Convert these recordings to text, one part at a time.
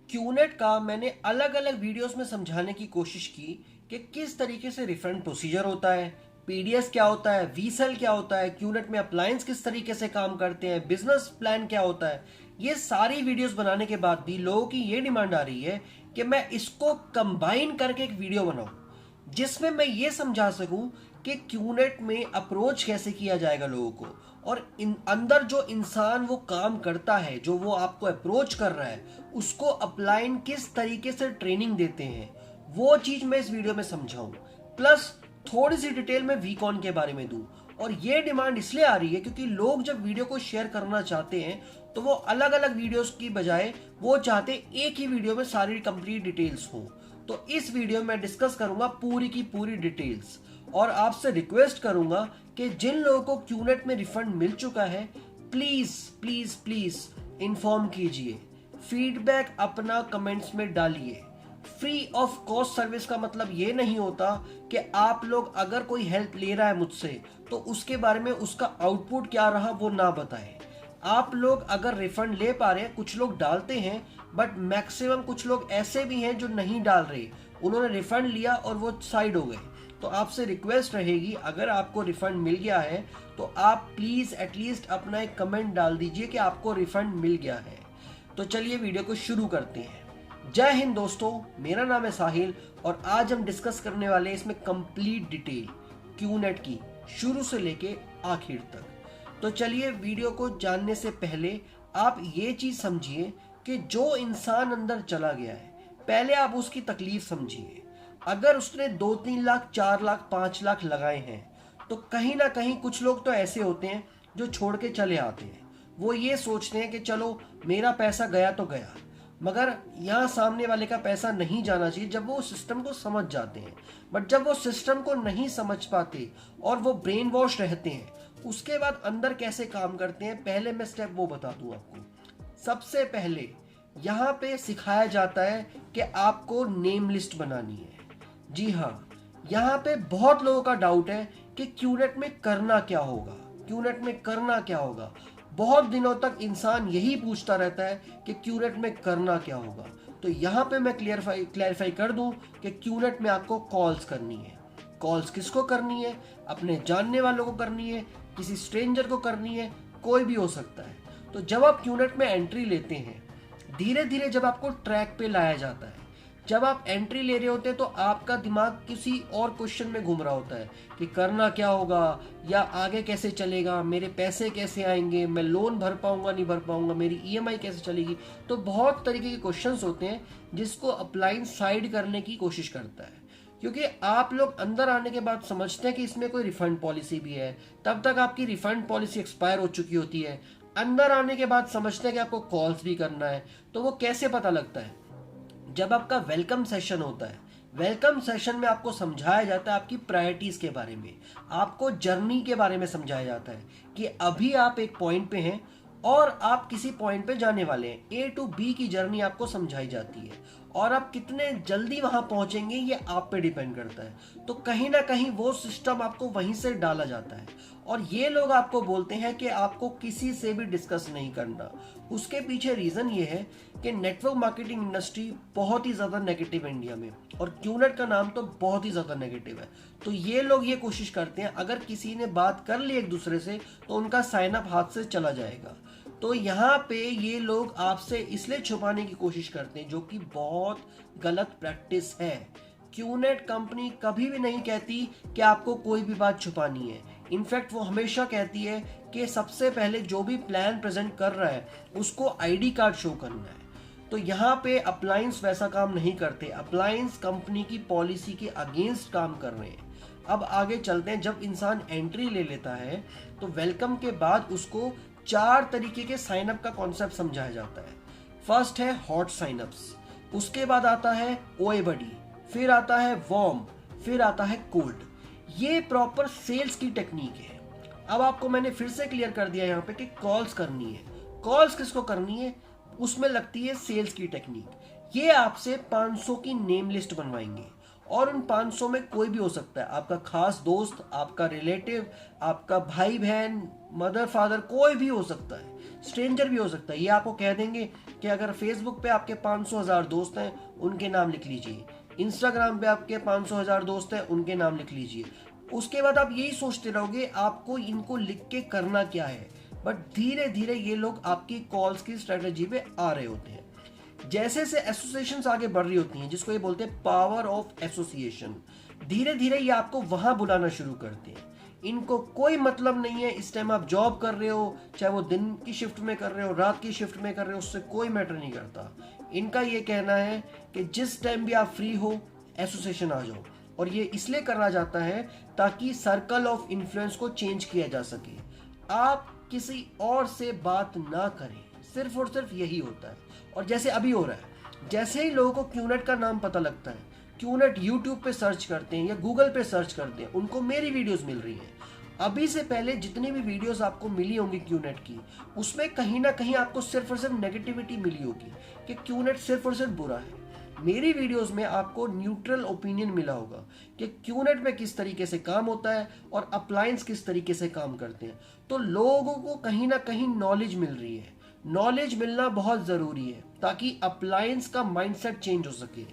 QNet का मैंने अलग अलग वीडियोस में समझाने की कोशिश की कि किस तरीके से रिफंड प्रोसीजर होता है, पीडीएस क्या होता है, वीसेल क्या होता है, क्यूनेट में अप्लायंस किस तरीके से काम करते हैं, बिजनेस प्लान क्या होता है। ये सारी वीडियोस बनाने के बाद भी लोगों की ये डिमांड आ रही है कि मैं इसको कंबाइन करके एक वीडियो बनाऊं जिसमें मैं ये समझा सकूं कि क्यूनेट में अप्रोच कैसे किया जाएगा लोगों को, और अंदर जो इंसान वो काम करता है, जो वो आपको अप्रोच कर रहा है, उसको अपलाइन किस तरीके से ट्रेनिंग देते हैं, वो चीज मैं इस वीडियो में समझाऊं। प्लस थोड़ी सी डिटेल में वीकॉन के बारे में दूं। और ये डिमांड इसलिए आ रही है क्योंकि लोग जब वीडियो को शेयर करना चाहते हैं तो वो अलग अलग वीडियोस की बजाय वो चाहते एक ही वीडियो में सारी कंप्लीट डिटेल्स हो। तो इस वीडियो में डिस्कस करूंगा पूरी की पूरी डिटेल्स, और आपसे रिक्वेस्ट करूंगा कि जिन लोगों को क्यूनेट में रिफंड मिल चुका है, प्लीज प्लीज प्लीज इन्फॉर्म कीजिए, फीडबैक अपना कमेंट्स में डालिए। फ्री ऑफ कॉस्ट सर्विस का मतलब ये नहीं होता कि आप लोग अगर कोई हेल्प ले रहा है मुझसे तो उसके बारे में उसका आउटपुट क्या रहा वो ना बताएं। आप लोग अगर रिफंड ले पा रहे हैं, कुछ लोग डालते हैं बट मैक्सिमम कुछ लोग ऐसे भी हैं जो नहीं डाल रहे, उन्होंने रिफंड लिया और वो साइड हो गए। तो आपसे रिक्वेस्ट रहेगी, अगर आपको रिफंड मिल गया है तो आप प्लीज एटलीस्ट अपना एक कमेंट डाल दीजिए कि आपको रिफंड मिल गया है। तो चलिए वीडियो को शुरू करते हैं। जय हिंद दोस्तों, मेरा नाम है साहिल और आज हम डिस्कस करने वाले हैं इसमें कंप्लीट डिटेल क्यूनेट की, शुरू से लेके आखिर तक। तो चलिए वीडियो को जानने से पहले आप ये चीज समझिए कि जो इंसान अंदर चला गया है, पहले आप उसकी तकलीफ समझिए। अगर उसने 2-3 लाख 4 लाख 5 लाख लगाए हैं तो कहीं ना कहीं कुछ लोग तो ऐसे होते हैं जो छोड़ के चले आते हैं। वो ये सोचते हैं कि चलो मेरा पैसा गया तो गया, मगर यहाँ सामने वाले का पैसा नहीं जाना चाहिए जब वो सिस्टम को समझ जाते हैं। बट जब वो सिस्टम को नहीं समझ पाते और वो ब्रेन वॉश रहते हैं, उसके बाद अंदर कैसे काम करते हैं, पहले मैं स्टेप वो बता दूं आपको। सबसे पहले यहाँ पे सिखाया जाता है कि आपको नेम लिस्ट बनानी है। जी हाँ, यहाँ पे बहुत लोगों का डाउट है कि क्यूनेट में करना क्या होगा, क्यूनेट में करना क्या होगा। बहुत दिनों तक इंसान यही पूछता रहता है कि क्यूनेट में करना क्या होगा। तो यहाँ पे मैं क्लैरिफाई कर दूं कि क्यूनेट में आपको कॉल्स करनी है। कॉल्स किसको करनी है? अपने जानने वालों को करनी है, किसी स्ट्रेंजर को करनी है, कोई भी हो सकता है। तो जब आप क्यूनेट में एंट्री लेते हैं, धीरे धीरे जब आपको ट्रैक पे लाया जाता है, जब आप एंट्री ले रहे होते हैं तो आपका दिमाग किसी और क्वेश्चन में घूम रहा होता है कि करना क्या होगा, या आगे कैसे चलेगा, मेरे पैसे कैसे आएंगे, मैं लोन भर पाऊंगा नहीं भर पाऊंगा, मेरी ईएमआई कैसे चलेगी। तो बहुत तरीके के क्वेश्चंस होते हैं जिसको अपलाइन साइड करने की कोशिश करता है, क्योंकि आप लोग अंदर आने के बाद समझते हैं कि इसमें कोई रिफंड पॉलिसी भी है। तब तक आपकी रिफंड पॉलिसी एक्सपायर हो चुकी होती है। अंदर आने के बाद समझते हैं कि आपको कॉल्स भी करना है। तो वो कैसे पता लगता है? जब आपका वेलकम सेशन होता है, वेलकम सेशन में आपको समझाया जाता है आपकी प्रायोरिटीज के बारे में, आपको जर्नी के बारे में समझाया जाता है कि अभी आप एक पॉइंट पे हैं और आप किसी पॉइंट पे जाने वाले हैं। ए टू बी की जर्नी आपको समझाई जाती है और आप कितने जल्दी वहां पहुंचेंगे ये आप पे डिपेंड करता है। तो कहीं ना कहीं वो सिस्टम आपको वहीं से डाला जाता है और ये लोग आपको बोलते हैं कि आपको किसी से भी डिस्कस नहीं करना। उसके पीछे रीजन ये है कि नेटवर्क मार्केटिंग इंडस्ट्री बहुत ही ज्यादा नेगेटिव है इंडिया में, और क्यूनेट का नाम तो बहुत ही ज्यादा नेगेटिव है। तो ये लोग ये कोशिश करते हैं अगर किसी ने बात कर ली एक दूसरे से तो उनका साइन अप हाथ से चला जाएगा। तो यहाँ पे ये लोग आपसे इसलिए छुपाने की कोशिश करते हैं, जो कि बहुत गलत प्रैक्टिस है। क्यूनेट कंपनी कभी भी नहीं कहती कि आपको कोई भी बात छुपानी है। इनफैक्ट वो हमेशा कहती है कि सबसे पहले जो भी प्लान प्रेजेंट कर रहा है उसको आईडी कार्ड शो करना है। तो यहाँ पे अप्लायंस वैसा काम नहीं करते, अप्लायंस कंपनी की पॉलिसी के अगेंस्ट काम कर रहे हैं। अब आगे चलते हैं। जब इंसान एंट्री ले लेता है तो वेलकम के बाद उसको 4 तरीके के साइन अप का कॉन्सेप्ट समझाया जाता है। फर्स्ट है हॉट साइन अप्स, उसके बाद आता है ओए बडी, फिर आता है वार्म, फिर आता है कोल्ड। ये प्रॉपर सेल्स की टेक्निक है। अब आपको मैंने फिर से क्लियर कर दिया यहाँ पे कि कॉल्स करनी है। कॉल्स किसको करनी है? उसमें लगती है सेल्स की टेक्निक। ये आपसे 500 की नेम लिस्ट बनवाएंगे और उन 500 में कोई भी हो सकता है, आपका खास दोस्त, आपका रिलेटिव, आपका भाई बहन, मदर फादर, कोई भी हो सकता है। स्ट्रेंजर भी हो सकता है। ये आपको कह देंगे कि अगर फेसबुक पे आपके 500,000 दोस्त हैं, उनके नाम लिख लीजिए, इंस्टाग्राम पे आपके 500,000 दोस्त हैं, उनके नाम लिख लीजिए। उसके बाद आप यही सोचते रहोगे आपको इनको लिख के करना क्या है, बट धीरे धीरे ये लोग आपकी कॉल्स की स्ट्रेटेजी पे आ रहे होते हैं। जैसे जैसे एसोसिएशंस आगे बढ़ रही होती हैं, जिसको ये बोलते हैं पावर ऑफ एसोसिएशन, धीरे धीरे ये आपको वहां बुलाना शुरू करते हैं। इनको कोई मतलब नहीं है इस टाइम आप जॉब कर रहे हो, चाहे वो दिन की शिफ्ट में कर रहे हो, रात की शिफ्ट में कर रहे हो, उससे कोई मैटर नहीं करता। इनका ये कहना है कि जिस टाइम भी आप फ्री हो एसोसिएशन आ जाओ, और ये इसलिए करा जाता है ताकि सर्कल ऑफ इन्फ्लुएंस को चेंज किया जा सके। आप किसी और से बात ना करें, सिर्फ और सिर्फ यही होता है। और जैसे अभी हो रहा है, जैसे ही लोगों को क्यूनेट का नाम पता लगता है, क्यूनेट यूट्यूब पे सर्च करते हैं या गूगल पे सर्च करते हैं, उनको मेरी वीडियोस मिल रही हैं। अभी से पहले जितनी भी वीडियोस आपको मिली होंगी क्यूनेट की, उसमें कहीं ना कहीं आपको सिर्फ और सिर्फ नेगेटिविटी मिली होगी कि क्यूनेट सिर्फ और सिर्फ बुरा है। मेरी वीडियोस में आपको न्यूट्रल ओपिनियन मिला होगा कि क्यूनेट में किस तरीके से काम होता है और अप्लायंस किस तरीके से काम करते हैं। तो लोगों को कहीं ना कहीं नॉलेज मिल रही है। नॉलेज मिलना बहुत ज़रूरी है ताकि अप्लायंस का माइंडसेट चेंज हो सके।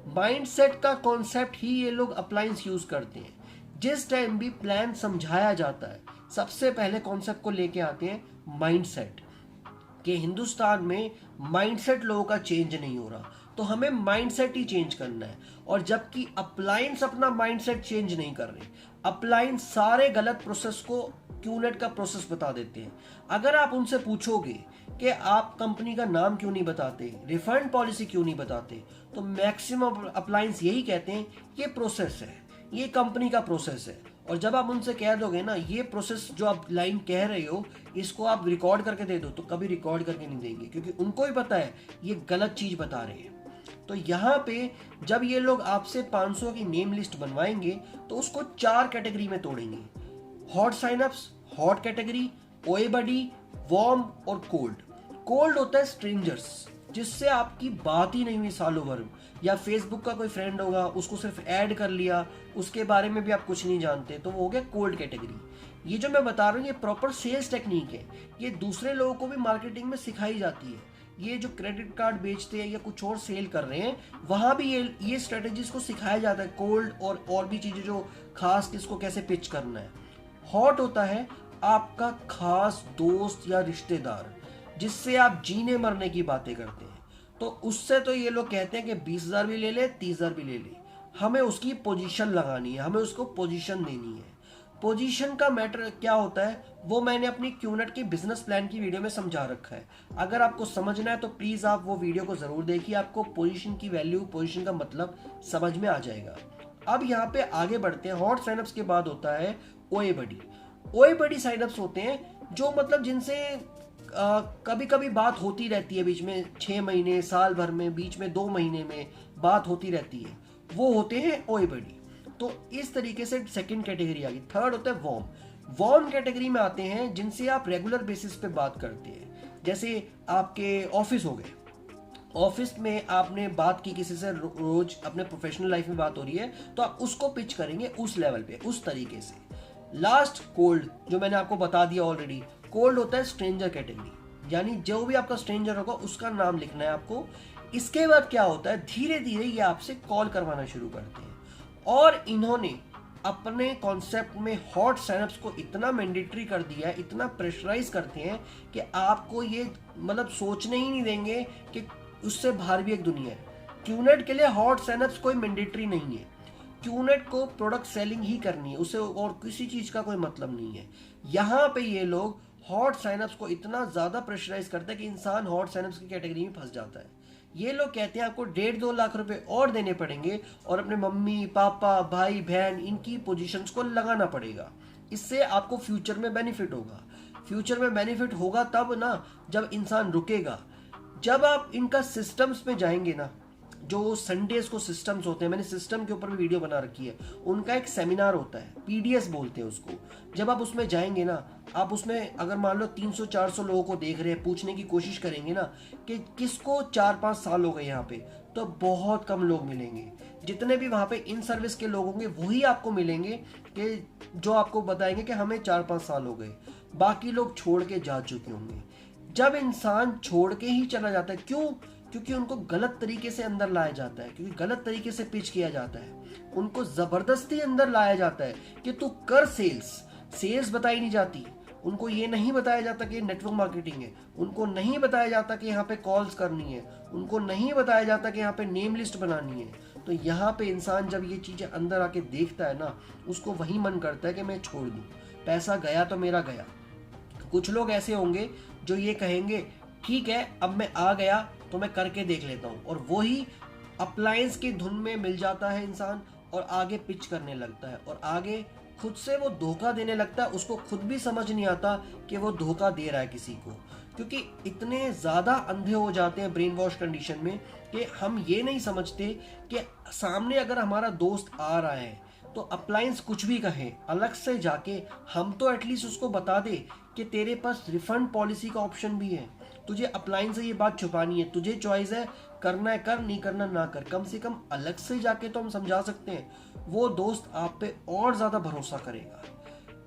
माइंडसेट का कॉन्सेप्ट ही ये लोग अप्लायंस यूज़ करते हैं। जिस टाइम भी प्लान समझाया जाता है, सबसे पहले कॉन्सेप्ट को लेके आते हैं माइंडसेट, कि हिंदुस्तान में माइंडसेट लोगों का चेंज नहीं हो रहा, तो हमें माइंडसेट ही चेंज करना है। और जबकि अप्लायंस अपना माइंडसेट चेंज नहीं कर रहे, अप्लायंस सारे गलत प्रोसेस को क्यूनेट का प्रोसेस बता देते हैं। अगर आप उनसे पूछोगे कि आप कंपनी का नाम क्यों नहीं बताते, रिफंड पॉलिसी क्यों नहीं बताते, तो मैक्सिमम अप्लायंस यही कहते हैं ये प्रोसेस है, ये कंपनी का प्रोसेस है। और जब आप उनसे कह दोगे ना ये प्रोसेस जो आप लाइन कह रहे हो इसको आप रिकॉर्ड करके दे दो, तो कभी रिकॉर्ड करके नहीं देंगे, क्योंकि उनको भी पता है ये गलत चीज बता रहे हैं। तो यहाँ पे जब ये लोग आपसे 500 की नेम लिस्ट बनवाएंगे तो उसको 4 कैटेगरी में तोड़ेंगे। हॉट साइनअप्स, हॉट कैटेगरी, ओए बडी, वार्म और कोल्ड। कोल्ड होता है स्ट्रेंजर्स, जिससे आपकी बात ही नहीं हुई सालों भर, या फेसबुक का कोई फ्रेंड होगा उसको सिर्फ ऐड कर लिया, उसके बारे में भी आप कुछ नहीं जानते, तो वो हो गया कोल्ड कैटेगरी। ये जो मैं बता रहा हूँ ये प्रॉपर सेल्स टेक्निक है, ये दूसरे लोगों को भी मार्केटिंग में सिखाई जाती है। ये जो क्रेडिट कार्ड बेचते हैं या कुछ और सेल कर रहे हैं, वहां भी ये स्ट्रेटेजीज को सिखाया जाता है, कोल्ड और भी चीजें जो खास किसको कैसे पिच करना है। हॉट होता है आपका खास दोस्त या रिश्तेदार, जिससे आप जीने मरने की बातें करते हैं। तो उससे तो ये लोग कहते हैं कि 20,000 भी ले ले, 30,000 भी ले ले, हमें उसकी पोजीशन लगानी है, हमें उसको पोजीशन देनी है। पोजीशन का मैटर क्या होता है वो मैंने अपनी क्यूनेट की बिजनेस प्लान की वीडियो में समझा रखा है। अगर आपको समझना है तो प्लीज आप वो वीडियो को जरूर देखिए, आपको पोजीशन की वैल्यू, पोजीशन का मतलब समझ में आ जाएगा। अब यहाँ पे आगे बढ़ते हैं। हॉट साइनअप्स के बाद होता है ओए बडी। ओए बडी साइनअप्स होते हैं जो मतलब जिनसे कभी कभी बात होती रहती है, बीच में 6 महीने, साल भर में, बीच में 2 महीने में बात होती रहती है, वो होते हैं ओए बडी। तो इस तरीके से सेकंड कैटेगरी आ गई। थर्ड होता है वार्म। वार्म कैटेगरी में आते हैं जिनसे आप रेगुलर बेसिस पे बात करते हैं, जैसे आपके ऑफिस हो गए, ऑफिस में आपने बात की किसी से, रोज अपने प्रोफेशनल लाइफ में बात हो रही है, तो आप उसको पिच करेंगे उस लेवल पे, उस तरीके से। लास्ट कोल्ड, जो मैंने आपको बता दिया ऑलरेडी, कोल्ड होता है स्ट्रेंजर कैटेगरी, यानी जो भी आपका स्ट्रेंजर होगा उसका नाम लिखना है आपको। इसके बाद क्या होता है, धीरे धीरे ये आपसे कॉल करवाना शुरू करते हैं, और इन्होंने अपने कॉन्सेप्ट में हॉट साइनअप्स को इतना मैंडेटरी कर दिया है, इतना प्रेशराइज करते हैं कि आपको ये मतलब सोचने ही नहीं देंगे कि उससे बाहर भी एक दुनिया है। क्यूनेट के लिए हॉट साइनअप्स कोई मैंडेटरी नहीं है। क्यूनेट को प्रोडक्ट सेलिंग ही करनी है, उसे और किसी चीज का कोई मतलब नहीं है। यहाँ पे ये लोग हॉट साइनअप्स को इतना ज्यादा प्रेशराइज करते हैं कि इंसान हॉट साइनअप्स की कैटेगरी में फंस जाता है। ये लोग कहते हैं आपको 1.5-2 लाख रुपए और देने पड़ेंगे और अपने मम्मी पापा भाई बहन इनकी पोजीशंस को लगाना पड़ेगा। इससे आपको फ्यूचर में बेनिफिट होगा। फ्यूचर में बेनिफिट होगा तब ना जब इंसान रुकेगा। जब आप इनका सिस्टम्स में जाएंगे ना, जो संडेज को सिस्टम्स होते हैं, मैंने सिस्टम के ऊपर भी वीडियो बना रखी है, उनका एक सेमिनार होता है, पीडीएस बोलते हैं उसको। जब आप उसमें जाएंगे ना, आप उसमें अगर मान लो 300-400 लोगों को देख रहे हैं, पूछने की कोशिश करेंगे ना कि किसको 4-5 साल हो गए यहाँ पे, तो बहुत कम लोग मिलेंगे। जितने भी वहाँ पे इन सर्विस के लोग होंगे वही आपको मिलेंगे कि जो आपको बताएंगे कि हमें 4-5 साल हो गए, बाकी लोग छोड़ के जा चुके होंगे। जब इंसान छोड़ के ही चला जाता है, क्यों? क्योंकि उनको गलत तरीके से अंदर लाया जाता है, क्योंकि गलत तरीके से पिच किया जाता है, उनको जबरदस्ती अंदर लाया जाता है कि तू कर सेल्स बताई नहीं जाती, उनको ये नहीं बताया जाता कि नेटवर्क मार्केटिंग है, उनको नहीं बताया जाता कि यहाँ पे कॉल्स करनी है, उनको नहीं बताया जाता कि यहाँ पे नेम लिस्ट बनानी है। तो यहाँ पे इंसान जब ये चीज़ें अंदर आके देखता है ना, उसको वही मन करता है कि मैं छोड़ दूँ, पैसा गया तो मेरा गया। कुछ लोग ऐसे होंगे जो ये कहेंगे ठीक है अब मैं आ गया तो मैं करके देख लेता हूँ, और वही अप्लायंस की धुन में मिल जाता है इंसान और आगे पिच करने लगता है और आगे खुद से वो धोखा देने लगता है। उसको खुद भी समझ नहीं आता कि वो धोखा दे रहा है किसी को, क्योंकि इतने ज़्यादा अंधे हो जाते हैं ब्रेन वॉश कंडीशन में कि हम ये नहीं समझते कि सामने अगर हमारा दोस्त आ रहा है तो अप्लायंस कुछ भी कहे, अलग से जाके हम तो एटलीस्ट उसको बता दे कि तेरे पास रिफंड पॉलिसी का ऑप्शन भी है, तुझे अप्लायंस से ये बात छुपानी है, तुझे चॉइस है, करना है कर, नहीं करना ना कर। कम से कम अलग से जाके तो हम समझा सकते हैं, वो दोस्त आप पे और ज़्यादा भरोसा करेगा।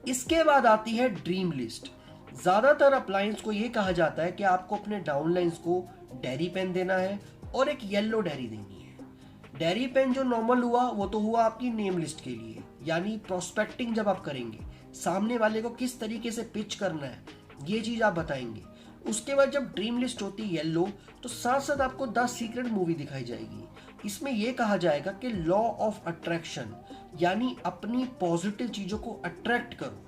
इसके बाद आती है ड्रीम लिस्ट। ज़्यादातर अप्लायंस को ये कहा जाता है कि आपको अपने डाउनलाइंस को डायरी पेन देना है और एक येलो डायरी देनी है। डायरी पेन जो नॉर्मल हुआ वो तो हुआ आपकी नेम लिस्ट के लिए, यानी प्रोस्पेक्टिंग जब आप करेंगे, सामने वाले को किस तरीके से पिच करना है ये चीज़ आप बताएंगे। उसके बाद जब ड्रीम लिस्ट होती है येलो, तो साथ साथ आपको द सीक्रेट मूवी दिखाई जाएगी। इसमें यह कहा जाएगा कि लॉ ऑफ अट्रैक्शन, यानी अपनी पॉजिटिव चीज़ों को अट्रैक्ट करो।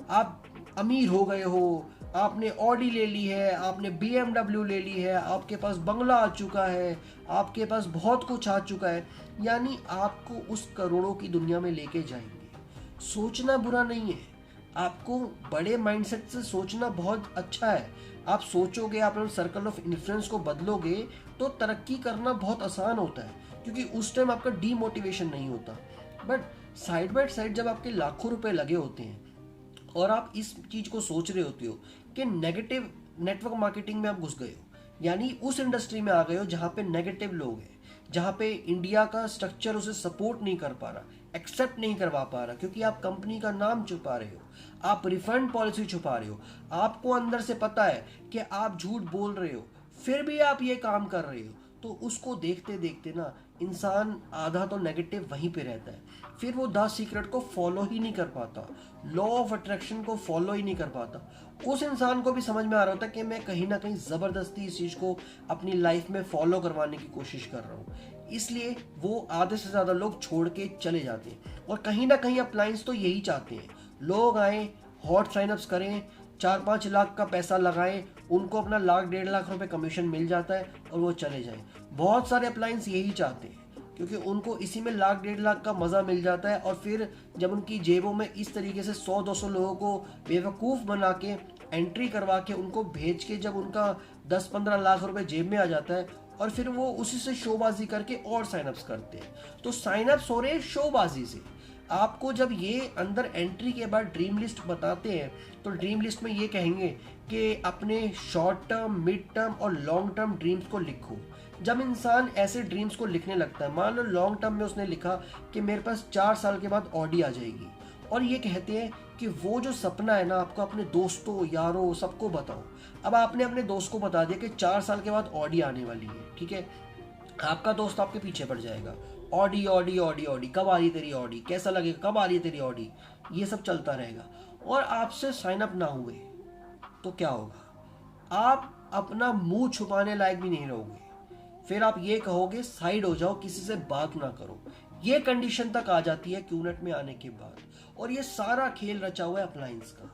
आप अमीर हो गए हो, आपने ऑडी ले ली है, आपने BMW ले ली है, आपके पास बंगला आ चुका है, आपके पास बहुत कुछ आ चुका है, यानी आपको उस करोड़ों की दुनिया में लेके जाएंगे। सोचना बुरा नहीं है, आपको बड़े माइंडसेट से सोचना बहुत अच्छा है। आप सोचोगे, आप अपने सर्कल ऑफ इन्फ्लुएंस को बदलोगे तो तरक्की करना बहुत आसान होता है, क्योंकि उस टाइम आपका डीमोटिवेशन नहीं होता। बट साइड बाय साइड जब आपके लाखों रुपए लगे होते हैं और आप इस चीज़ को सोच रहे होते हो कि नेगेटिव नेटवर्क मार्केटिंग में आप घुस गए हो, यानी उस इंडस्ट्री में आ गए हो जहाँ पे नेगेटिव लोग हैं, जहाँ पे इंडिया का स्ट्रक्चर उसे सपोर्ट नहीं कर पा रहा, एक्सेप्ट नहीं करवा पा रहा, क्योंकि आप कंपनी का नाम छुपा रहे हो, आप रिफंड पॉलिसी छुपा रहे हो, आपको अंदर से पता है कि आप झूठ बोल रहे हो, फिर भी आप ये काम कर रहे हो। तो उसको देखते देखते ना इंसान आधा तो नेगेटिव वहीं पे रहता है, फिर वो द सीक्रेट को फॉलो ही नहीं कर पाता, लॉ ऑफ अट्रैक्शन को फॉलो ही नहीं कर पाता। उस इंसान को भी समझ में आ रहा होता कि मैं कहीं ना कहीं ज़बरदस्ती इस चीज़ को अपनी लाइफ में फॉलो करवाने की कोशिश कर रहा हूँ, इसलिए वो आधे से ज़्यादा लोग छोड़ के चले जाते हैं। और कहीं ना कहीं अप्लायंस तो यही चाहते हैं, लोग आएँ, हॉट साइनअप्स करें, 4-5 लाख का पैसा लगाएं, उनको अपना 1-1.5 लाख रुपए कमीशन मिल जाता है और वो चले जाएं। बहुत सारे अप्लायंस यही चाहते हैं, क्योंकि उनको इसी में 1-1.5 लाख का मज़ा मिल जाता है। और फिर जब उनकी जेबों में इस तरीके से 100-200 लोगों को बेवकूफ़ बना के एंट्री करवा के उनको भेज के जब उनका 10-15 लाख रुपए जेब में आ जाता है, और फिर वो उसी से शोबाजी करके और साइनअप्स करते हैं। तो साइनअप्स हो रहे हैं शोबाजी से। आपको जब ये अंदर एंट्री के बाद ड्रीम लिस्ट बताते हैं तो ड्रीम लिस्ट में ये कहेंगे कि अपने शॉर्ट टर्म, मिड टर्म और लॉन्ग टर्म ड्रीम्स को लिखो। जब इंसान ऐसे ड्रीम्स को लिखने लगता है, मान लो लॉन्ग टर्म में उसने लिखा कि मेरे पास 4 साल के बाद ऑडी आ जाएगी, और ये कहते हैं कि वो जो सपना है ना आपको अपने दोस्तों, यारों, सबको बताओ। अब आपने अपने दोस्त को बता दिया कि 4 साल के बाद ऑडी आने वाली है, ठीक है, आपका दोस्त आपके पीछे पड़ जाएगा, ऑडी ऑडी ऑडी ऑडी, कब आ रही तेरी ऑडी, कैसा लगेगा, कब आ रही है तेरी ऑडी, ये सब चलता रहेगा। और आपसे साइन अप ना हुए तो क्या होगा, आप अपना मुंह छुपाने लायक भी नहीं रहोगे, फिर आप ये कहोगे साइड हो जाओ, किसी से बात ना करो। ये कंडीशन तक आ जाती है क्यूनेट में आने के बाद। और ये सारा खेल रचा हुआ है अप्लायंस का।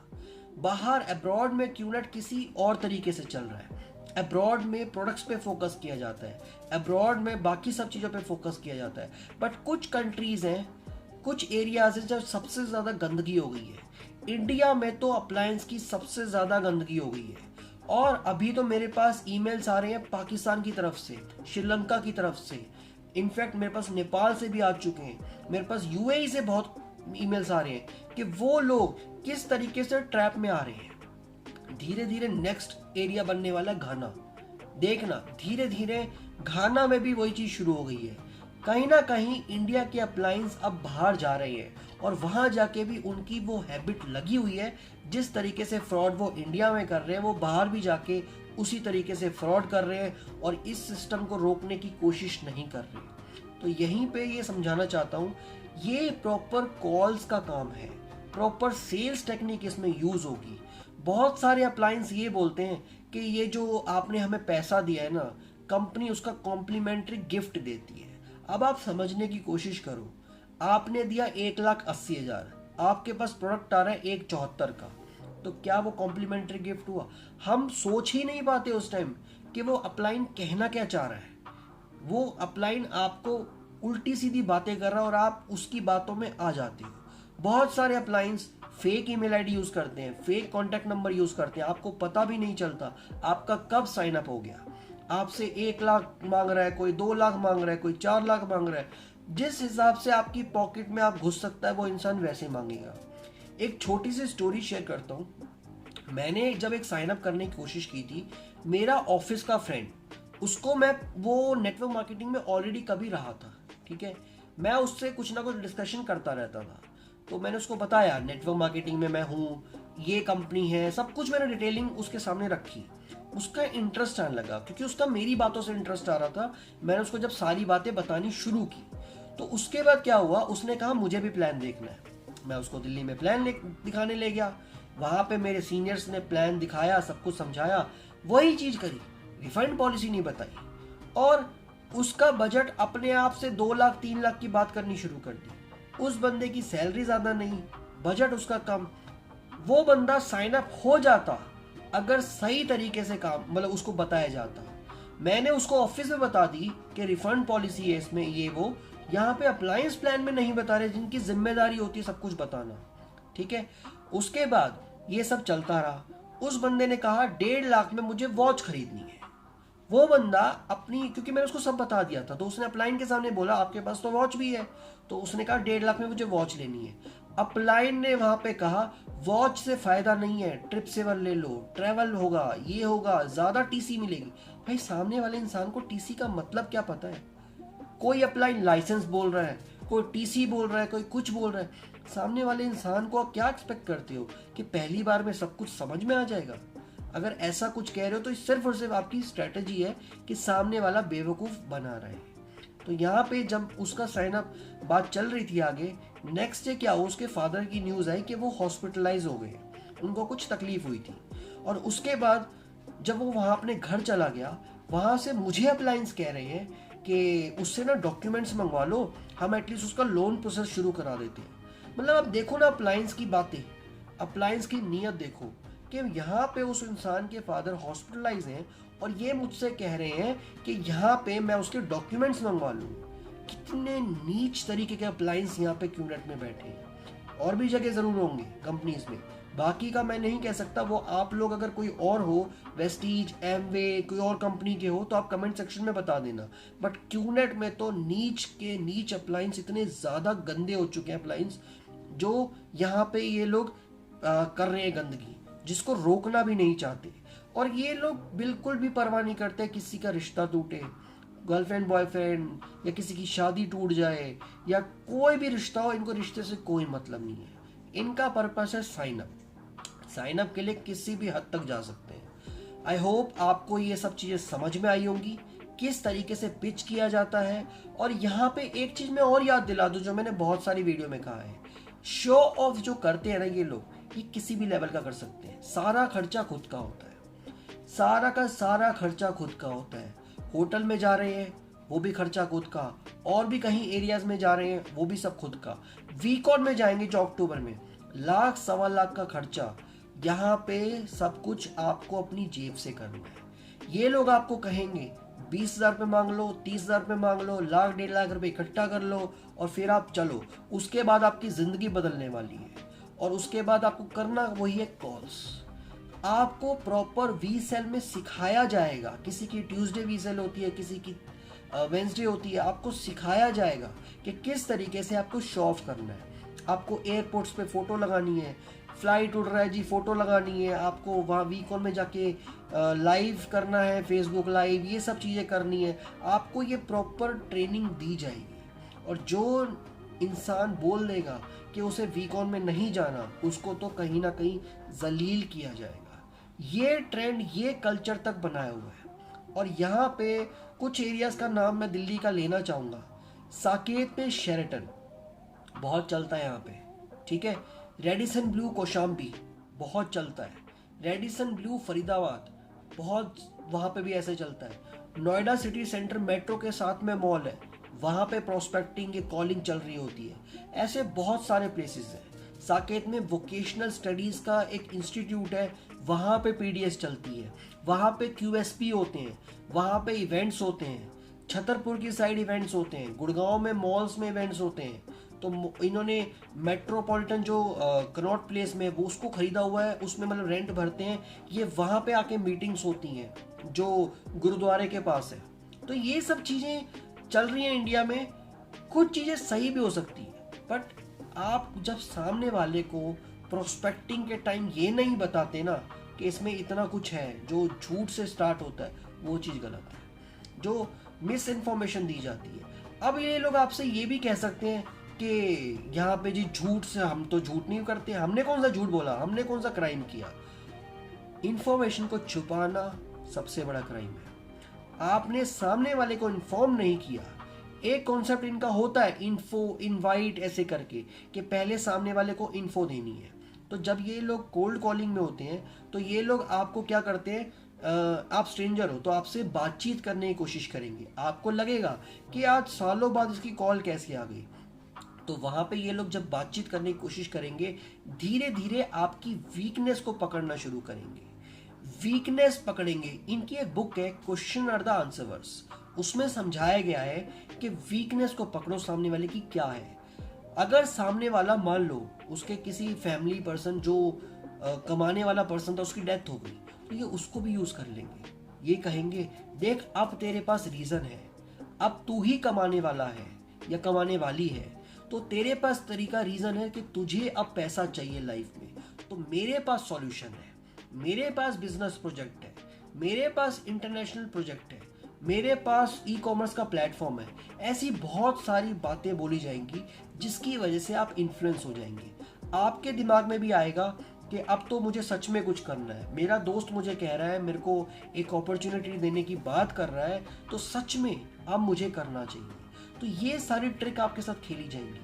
बाहर अब्रॉड में क्यूनेट किसी और तरीके से चल रहा है, अब्रॉड में प्रोडक्ट्स पे फोकस किया जाता है, अब्रॉड में बाकी सब चीज़ों पे फोकस किया जाता है। बट कुछ कंट्रीज़ हैं, कुछ एरियाज हैं जब सबसे ज़्यादा गंदगी हो गई है। इंडिया में तो अप्लायंस की सबसे ज़्यादा गंदगी हो गई है, और अभी तो मेरे पास ईमेल्स आ रहे हैं पाकिस्तान की तरफ से, श्रीलंका की तरफ से, इनफैक्ट मेरे पास नेपाल से भी आ चुके हैं, मेरे पास यूएई से बहुत ईमेल्स आ रहे हैं कि वो लोग किस तरीके से ट्रैप में आ रहे हैं। धीरे धीरे नेक्स्ट एरिया बनने वाला घाना, देखना धीरे धीरे घाना में भी वही चीज शुरू हो गई है। कहीं ना कहीं इंडिया के अप्लायंस अब बाहर जा रहे हैं, और वहां जाके भी उनकी वो हैबिट लगी हुई है, जिस तरीके से फ्रॉड वो इंडिया में कर रहे हैं वो बाहर भी जाके उसी तरीके से फ्रॉड कर रहे हैं और इस सिस्टम को रोकने की कोशिश नहीं कर रहे। तो यहीं पे ये समझाना चाहता हूँ, ये प्रॉपर कॉल्स का काम है, प्रॉपर सेल्स टेक्निक इसमें यूज होगी। बहुत सारे अप्लायंस ये बोलते हैं कि ये जो आपने हमें पैसा दिया है ना, कंपनी उसका कॉम्प्लीमेंट्री गिफ्ट देती है। अब आप समझने की कोशिश करो, आपने दिया 1,80,000, आपके पास प्रोडक्ट आ रहा है 1,74 का, तो क्या वो कॉम्प्लीमेंट्री गिफ्ट हुआ? हम सोच ही नहीं पाते उस टाइम कि वो अपलाइन कहना क्या चाह रहा है। वो अपलाइन आपको उल्टी सीधी बातें कर रहा है और आप उसकी बातों में आ जाते हो। बहुत सारे अपलाइंस फेक ईमेल आईडी यूज करते हैं, फेक कॉन्टैक्ट नंबर यूज करते हैं, आपको पता भी नहीं चलता आपका कब साइन अप हो गया। आपसे 1,00,000 मांग रहा है, कोई 2,00,000 मांग रहा है, कोई 4,00,000 मांग रहा है। जिस हिसाब से आपकी पॉकेट में आप घुस सकता है वो इंसान वैसे मांगेगा। एक छोटी सी स्टोरी शेयर करता हूँ। मैंने जब एक साइन अप करने की कोशिश की थी, मेरा ऑफिस का फ्रेंड, उसको मैं, वो नेटवर्क मार्केटिंग में ऑलरेडी कभी रहा था, ठीक है, मैं उससे कुछ ना कुछ डिस्कशन करता रहता था। तो मैंने उसको बताया नेटवर्क मार्केटिंग में मैं हूँ, ये कंपनी है, सब कुछ मैंने डिटेलिंग उसके सामने रखी। उसका इंटरेस्ट आने लगा क्योंकि उसका मेरी बातों से इंटरेस्ट आ रहा था। मैंने उसको जब सारी बातें बतानी शुरू की तो उसके बाद क्या हुआ, उसने कहा मुझे भी प्लान देखना है। मैं उसको दिल्ली में प्लान दिखाने ले गया। वहां पे मेरे सीनियर्स ने प्लान दिखाया, सब कुछ समझाया, वही चीज करी, रिफंड पॉलिसी नहीं बताई। और उसका बजट अपने आप से 2,00,000 3,00,000 की बात करनी शुरू कर दी। उस बंदे की सैलरी ज्यादा नहीं, बजट उसका कम। वो बंदा साइन अप हो जाता अगर सही तरीके से काम, मतलब उसको बताया जाता। मैंने उसको ऑफिस में बता दी कि रिफंड पॉलिसी है इसमें, ये वो, यहाँ पे अप्लायंस प्लान में नहीं बता रहे, जिनकी जिम्मेदारी होती है सब कुछ बताना, ठीक है। उसके बाद ये सब चलता रहा। उस बंदे ने कहा 1,50,000 में मुझे वॉच खरीदनी है। वो बंदा अपनी, क्योंकि मैंने उसको सब बता दिया था, तो उसने अपलाइन के सामने बोला आपके पास तो वॉच भी है, तो उसने कहा 1,50,000 में मुझे वॉच लेनी है। अपलाइन ने वहां पे कहा वॉच से फायदा नहीं है, ट्रिप सेवर ले लो, ट्रेवल होगा, ये होगा, ज्यादा टीसी मिलेगी। भाई सामने वाले इंसान को टीसी का मतलब क्या पता है? कोई अपलाइन लाइसेंस बोल रहा है, कोई टीसी बोल रहा है, कोई कुछ बोल रहा है। सामने वाले इंसान को आप क्या एक्सपेक्ट करते हो कि पहली बार में सब कुछ समझ में आ जाएगा? अगर ऐसा कुछ कह रहे हो तो सिर्फ और सिर्फ आपकी स्ट्रेटजी है कि सामने वाला बेवकूफ बना रहे। तो यहाँ पे जब उसका साइन अप बात चल रही थी आगे, नेक्स्ट डे क्या हुआ, उसके फादर की न्यूज आई कि वो हॉस्पिटलाइज हो गए, उनको कुछ तकलीफ हुई थी। और उसके बाद जब वो वहां अपने घर चला गया, वहां से मुझे अपलाइंस कह रहे हैं कि उससे ना डॉक्यूमेंट्स मंगवा लो, हम एटलीस्ट उसका लोन प्रोसेस शुरू करा देते हैं। मतलब अब देखो ना अप्लायंस की बातें, अप्लायंस की नीयत देखो कि यहाँ पे उस इंसान के फादर हॉस्पिटलाइज हैं और ये मुझसे कह रहे हैं कि यहाँ पे मैं उसके डॉक्यूमेंट्स मंगवा लूँ। कितने नीच तरीके के अप्लायंस यहाँ पे क्यूनेट में बैठे हैं। और भी जगह जरूर होंगे कंपनीज में, बाकी का मैं नहीं कह सकता। वो आप लोग अगर कोई और हो, वेस्टीज, एमवे, कोई और कंपनी के हो, तो आप कमेंट सेक्शन में बता देना। बट क्यूनेट में तो नीच के नीच अप्लायंस इतने ज्यादा गंदे हो चुके हैं, अप्लायंस जो यहाँ पे ये लोग कर रहे हैं गंदगी, जिसको रोकना भी नहीं चाहते। और ये लोग बिल्कुल भी परवाह नहीं करते किसी का रिश्ता टूटे, गर्लफ्रेंड बॉयफ्रेंड, या किसी की शादी टूट जाए, या कोई भी रिश्ता हो, इनको रिश्ते से कोई मतलब नहीं है। इनका पर्पस है साइन अप। साइन अप के लिए किसी भी हद तक जा सकते हैं। आई होप आपको ये सब चीजें समझ में आई होंगी, किस तरीके से पिच किया जाता है। और यहाँ पे एक चीज मैं और याद दिला दूं जो मैंने बहुत सारी वीडियो में कहा है, शो ऑफ जो करते हैं ना ये लोग, ये किसी भी लेवल का कर सकते हैं। सारा खर्चा खुद का होता है, सारा का सारा खर्चा खुद का होता है। होटल में जा रहे हैं वो भी खर्चा खुद का, और भी कहीं एरियाज में जा रहे हैं वो भी सब खुद का। वीक ऑन में जाएंगे जो अक्टूबर में, 1,00,000 सवा लाख का खर्चा, यहाँ पे सब कुछ आपको अपनी जेब से करना है। ये लोग आपको कहेंगे 20,000 रुपये मांग लो, 30,000 रुपये मांग लो, 1,00,000 1,50,000 रुपये इकट्ठा कर लो और फिर आप चलो। उसके बाद आपकी जिंदगी बदलने वाली है। और उसके बाद आपको करना वही है कॉल्स। आपको प्रॉपर वी सेल में सिखाया जाएगा। किसी की ट्यूसडे वी सेल होती है, किसी की वेंसडे होती है। आपको सिखाया जाएगा कि किस तरीके से आपको शो ऑफ करना है। आपको एयरपोर्ट्स पे फोटो लगानी है, फ्लाइट उड़ रहा है जी फोटो लगानी है, आपको वहाँ वीकॉन में जाके लाइव करना है, फेसबुक लाइव, ये सब चीज़ें करनी है। आपको ये प्रॉपर ट्रेनिंग दी जाएगी। और जो इंसान बोल देगा कि उसे वीकॉन में नहीं जाना, उसको तो कहीं ना कहीं जलील किया जाएगा। ये ट्रेंड, ये कल्चर तक बनाया हुआ है। और यहाँ पे कुछ एरियाज का नाम मैं दिल्ली का लेना चाहूँगा। साकेत में शेरेटन बहुत चलता है यहाँ पे, ठीक है। रेडिसन ब्लू कौशाम्बी बहुत चलता है। रेडिसन ब्लू फरीदाबाद बहुत, वहाँ पे भी ऐसे चलता है। नोएडा सिटी सेंटर मेट्रो के साथ में मॉल है, वहाँ पे प्रोस्पेक्टिंग की कॉलिंग चल रही होती है। ऐसे बहुत सारे प्लेसेस हैं। साकेत में वोकेशनल स्टडीज़ का एक इंस्टीट्यूट है, वहाँ पे पीडीएस चलती है, वहाँ पे क्यूएसपी होते हैं, वहाँ पे इवेंट्स होते हैं। छतरपुर की साइड इवेंट्स होते हैं, गुड़गांव में मॉल्स में इवेंट्स होते हैं। तो इन्होंने मेट्रोपॉलिटन जो कनॉट प्लेस में वो उसको खरीदा हुआ है, उसमें मतलब रेंट भरते हैं, ये वहाँ पे आके मीटिंग्स होती हैं जो गुरुद्वारे के पास है। तो ये सब चीज़ें चल रही हैं इंडिया में। कुछ चीज़ें सही भी हो सकती है, बट आप जब सामने वाले को प्रोस्पेक्टिंग के टाइम ये नहीं बताते ना कि इसमें इतना कुछ है जो झूठ से स्टार्ट होता है, वो चीज़ गलत है, जो मिस इन्फॉर्मेशन दी जाती है। अब ये लोग आपसे ये भी कह सकते हैं कि यहाँ पे जी झूठ से, हम तो झूठ नहीं करते, हमने कौन सा झूठ बोला, हमने कौन सा क्राइम किया। इंफॉर्मेशन को छुपाना सबसे बड़ा क्राइम है। आपने सामने वाले को इन्फॉर्म नहीं किया। एक कॉन्सेप्ट इनका होता है इन्फो इनवाइट ऐसे करके, कि पहले सामने वाले को इन्फो देनी है। तो जब ये लोग कोल्ड कॉलिंग में होते हैं तो ये लोग आपको क्या करते हैं, आप स्ट्रेंजर हो तो आपसे बातचीत करने की कोशिश करेंगे। आपको लगेगा कि आज सालों बाद इसकी कॉल कैसे आ गई, तो वहाँ पे ये लोग जब बातचीत करने की कोशिश करेंगे, धीरे धीरे आपकी वीकनेस को पकड़ना शुरू करेंगे। वीकनेस पकड़ेंगे। इनकी एक बुक है क्वेश्चन आर द आंसर्स, उसमें समझाया गया है कि वीकनेस को पकड़ो सामने वाले की क्या है। अगर सामने वाला मान लो उसके किसी फैमिली पर्सन जो कमाने वाला पर्सन था, उसकी डेथ हो गई, तो ये उसको भी यूज कर लेंगे। ये कहेंगे देख अब तेरे पास रीजन है, अब तू ही कमाने वाला है या कमाने वाली है, तो तेरे पास तरीका रीजन है कि तुझे अब पैसा चाहिए लाइफ में, तो मेरे पास सॉल्यूशन है, मेरे पास बिजनेस प्रोजेक्ट है, मेरे पास इंटरनेशनल प्रोजेक्ट है, मेरे पास ई कॉमर्स का प्लेटफॉर्म है। ऐसी बहुत सारी बातें बोली जाएंगी जिसकी वजह से आप इन्फ्लुएंस हो जाएंगे। आपके दिमाग में भी आएगा कि अब तो मुझे सच में कुछ करना है, मेरा दोस्त मुझे कह रहा है, मेरे को एक अपॉर्चुनिटी देने की बात कर रहा है, तो सच में अब मुझे करना चाहिए। तो ये सारी ट्रिक आपके साथ खेली जाएंगी।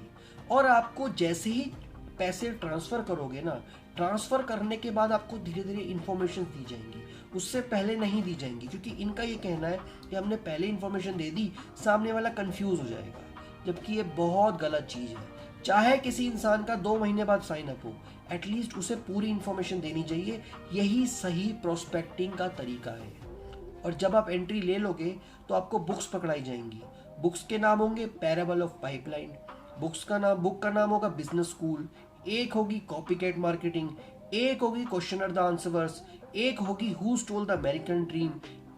और आपको जैसे ही पैसे ट्रांसफ़र करोगे ना, ट्रांसफ़र करने के बाद आपको धीरे धीरे इन्फॉर्मेशन दी जाएंगी, उससे पहले नहीं दी जाएंगी, क्योंकि इनका ये कहना है कि हमने पहले इन्फॉर्मेशन दे दी, सामने वाला कंफ्यूज हो जाएगा, जबकि ये बहुत गलत चीज़ है। चाहे किसी इंसान का 2 महीने बाद साइन अप हो, एटलीस्ट उसे पूरी इन्फॉर्मेशन देनी चाहिए। यही सही प्रोस्पेक्टिंग का तरीका है। और जब आप एंट्री ले लोगे तो आपको बुक्स पकड़ाई जाएंगी। बुक्स के नाम होंगे पैराबल ऑफ पाइपलाइन, बुक का नाम होगा बिजनेस स्कूल, एक होगी कॉपीकैट मार्केटिंग, एक होगी क्वेश्चन आर द आंसर्स, एक होगी who stole the American dream,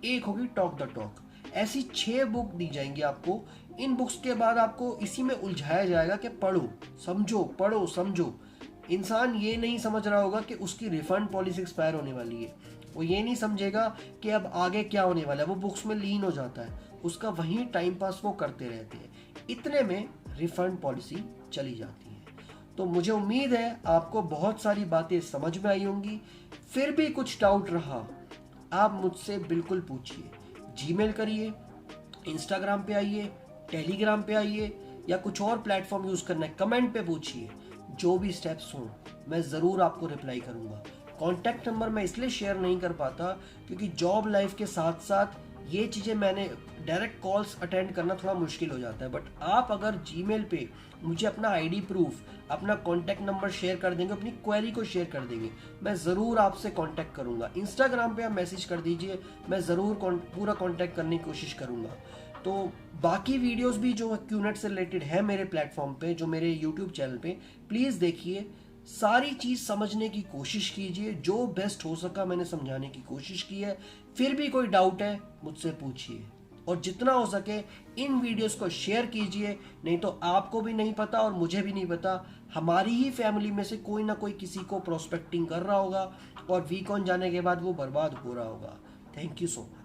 एक होगी टॉक द टॉक। ऐसी 6 बुक दी जाएंगी आपको। इन बुक्स के बाद आपको इसी में उलझाया जाएगा कि पढ़ो समझो, पढ़ो समझो। इंसान ये नहीं समझ रहा होगा कि उसकी रिफंड पॉलिसी एक्सपायर होने वाली है, वो ये नहीं समझेगा कि अब आगे क्या होने वाला है, वो बुक्स में लीन हो जाता है, उसका वहीं टाइम पास वो करते रहते हैं। इतने में रिफंड पॉलिसी चली जाती है। तो मुझे उम्मीद है आपको बहुत सारी बातें समझ में आई होंगी। फिर भी कुछ डाउट रहा, आप मुझसे बिल्कुल पूछिए। जीमेल करिए, इंस्टाग्राम पे आइए, टेलीग्राम पे आइए, या कुछ और प्लेटफॉर्म यूज़ करना है कमेंट पे पूछिए। जो भी स्टेप्स हों मैं ज़रूर आपको रिप्लाई करूँगा। कॉन्टैक्ट नंबर मैं इसलिए शेयर नहीं कर पाता क्योंकि जॉब लाइफ के साथ साथ ये चीज़ें मैंने डायरेक्ट कॉल्स अटेंड करना थोड़ा मुश्किल हो जाता है। बट आप अगर जीमेल पे मुझे अपना आईडी प्रूफ, अपना कॉन्टैक्ट नंबर शेयर कर देंगे, अपनी क्वेरी को शेयर कर देंगे, मैं ज़रूर आपसे कांटेक्ट करूँगा। इंस्टाग्राम पे आप मैसेज कर दीजिए, मैं ज़रूर पूरा कांटेक्ट करने की कोशिश करूँगा। तो बाकी वीडियोस भी जो क्यूनेट से रिलेटेड है मेरे प्लेटफॉर्म पे, जो मेरे यूट्यूब चैनल पे, प्लीज़ देखिए, सारी चीज़ समझने की कोशिश कीजिए। जो बेस्ट हो सका मैंने समझाने की कोशिश की है। फिर भी कोई डाउट है मुझसे पूछिए, और जितना हो सके इन वीडियोस को शेयर कीजिए। नहीं तो आपको भी नहीं पता और मुझे भी नहीं पता, हमारी ही फैमिली में से कोई ना कोई किसी को प्रोस्पेक्टिंग कर रहा होगा और वीक ऑन जाने के बाद वो बर्बाद हो रहा होगा। Thank you so much.